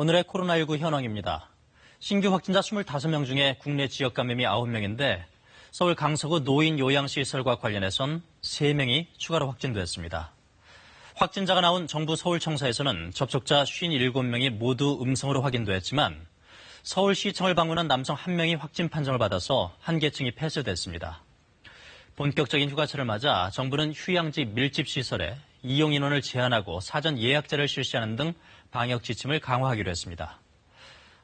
오늘의 코로나19 현황입니다. 신규 확진자 25명 중에 국내 지역 감염이 9명인데 서울 강서구 노인 요양시설과 관련해선 3명이 추가로 확진됐습니다. 확진자가 나온 정부 서울청사에서는 접촉자 57명이 모두 음성으로 확인됐지만 서울시청을 방문한 남성 1명이 확진 판정을 받아서 한 계층이 폐쇄됐습니다. 본격적인 휴가철을 맞아 정부는 휴양지 밀집시설에 이용 인원을 제한하고 사전 예약제를 실시하는 등 방역 지침을 강화하기로 했습니다.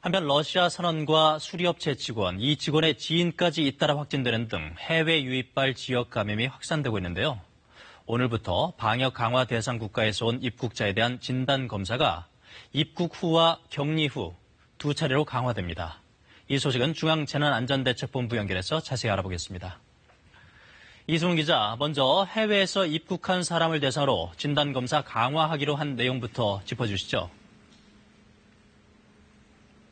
한편 러시아 선원과 수리업체 직원, 이 직원의 지인까지 잇따라 확진되는 등 해외 유입발 지역 감염이 확산되고 있는데요. 오늘부터 방역 강화 대상 국가에서 온 입국자에 대한 진단 검사가 입국 후와 격리 후 두 차례로 강화됩니다. 이 소식은 중앙재난안전대책본부 연결해서 자세히 알아보겠습니다. 이승훈 기자, 먼저 해외에서 입국한 사람을 대상으로 진단검사 강화하기로 한 내용부터 짚어주시죠.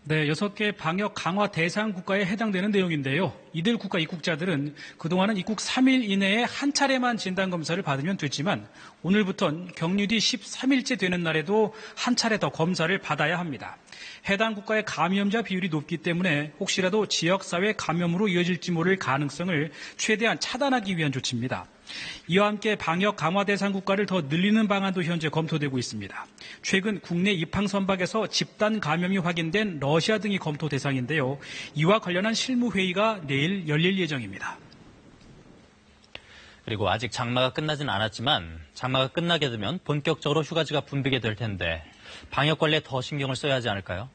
네, 6개 방역 강화 대상 국가에 해당되는 내용인데요. 이들 국가 입국자들은 그동안은 입국 3일 이내에 한 차례만 진단검사를 받으면 됐지만 오늘부터는 격리 뒤 13일째 되는 날에도 한 차례 더 검사를 받아야 합니다. 해당 국가의 감염자 비율이 높기 때문에 혹시라도 지역사회 감염으로 이어질지 모를 가능성을 최대한 차단하기 위한 조치입니다. 이와 함께 방역 강화 대상 국가를 더 늘리는 방안도 현재 검토되고 있습니다. 최근 국내 입항 선박에서 집단 감염이 확인된 러시아 등이 검토 대상인데요. 이와 관련한 실무회의가 내일 열릴 예정입니다. 그리고 아직 장마가 끝나진 않았지만 장마가 끝나게 되면 본격적으로 휴가지가 붐비게 될 텐데 방역 관리에 더 신경을 써야 하지 않을까요?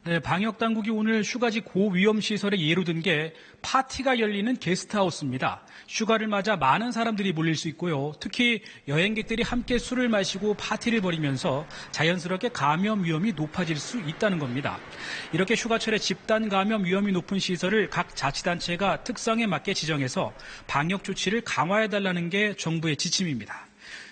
네, 방역당국이 오늘 휴가지 고위험시설에 예로 든 게 파티가 열리는 게스트하우스입니다. 휴가를 맞아 많은 사람들이 몰릴 수 있고요. 특히 여행객들이 함께 술을 마시고 파티를 벌이면서 자연스럽게 감염 위험이 높아질 수 있다는 겁니다. 이렇게 휴가철에 집단 감염 위험이 높은 시설을 각 자치단체가 특성에 맞게 지정해서 방역 조치를 강화해달라는 게 정부의 지침입니다.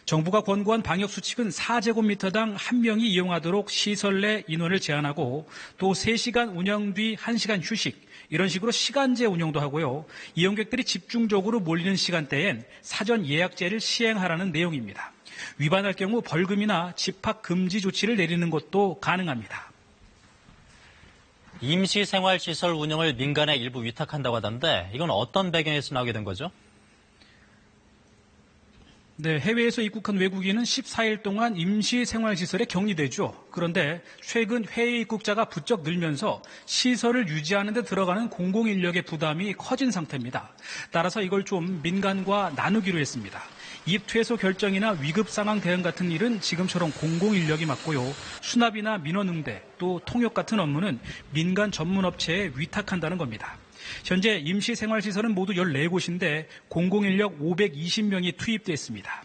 정부가 권고한 방역수칙은 4제곱미터당 1명이 이용하도록 시설 내 인원을 제한하고 또 3시간 운영 뒤 1시간 휴식, 이런 식으로 시간제 운영도 하고요. 이용객들이 집중적으로 몰리는 시간대엔 사전 예약제를 시행하라는 내용입니다. 위반할 경우 벌금이나 집합 금지 조치를 내리는 것도 가능합니다. 임시생활시설 운영을 민간에 일부 위탁한다고 하던데 이건 어떤 배경에서 나오게 된 거죠? 네, 해외에서 입국한 외국인은 14일 동안 임시생활시설에 격리되죠. 그런데 최근 해외 입국자가 부쩍 늘면서 시설을 유지하는 데 들어가는 공공인력의 부담이 커진 상태입니다. 따라서 이걸 좀 민간과 나누기로 했습니다. 입퇴소 결정이나 위급상황 대응 같은 일은 지금처럼 공공인력이 맡고요. 수납이나 민원 응대, 또 통역 같은 업무는 민간 전문업체에 위탁한다는 겁니다. 현재 임시생활시설은 모두 14곳인데 공공인력 520명이 투입되어 있습니다.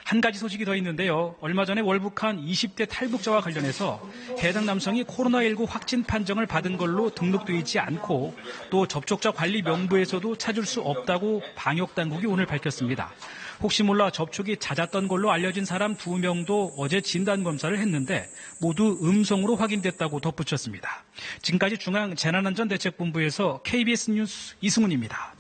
한 가지 소식이 더 있는데요. 얼마 전에 월북한 20대 탈북자와 관련해서 해당 남성이 코로나19 확진 판정을 받은 걸로 등록되어 있지 않고 또 접촉자 관리 명부에서도 찾을 수 없다고 방역당국이 오늘 밝혔습니다. 혹시 몰라 접촉이 잦았던 걸로 알려진 사람 2명도 어제 진단검사를 했는데 모두 음성으로 확인됐다고 덧붙였습니다. 지금까지 중앙재난안전대책본부에서 KBS 뉴스 이승훈입니다.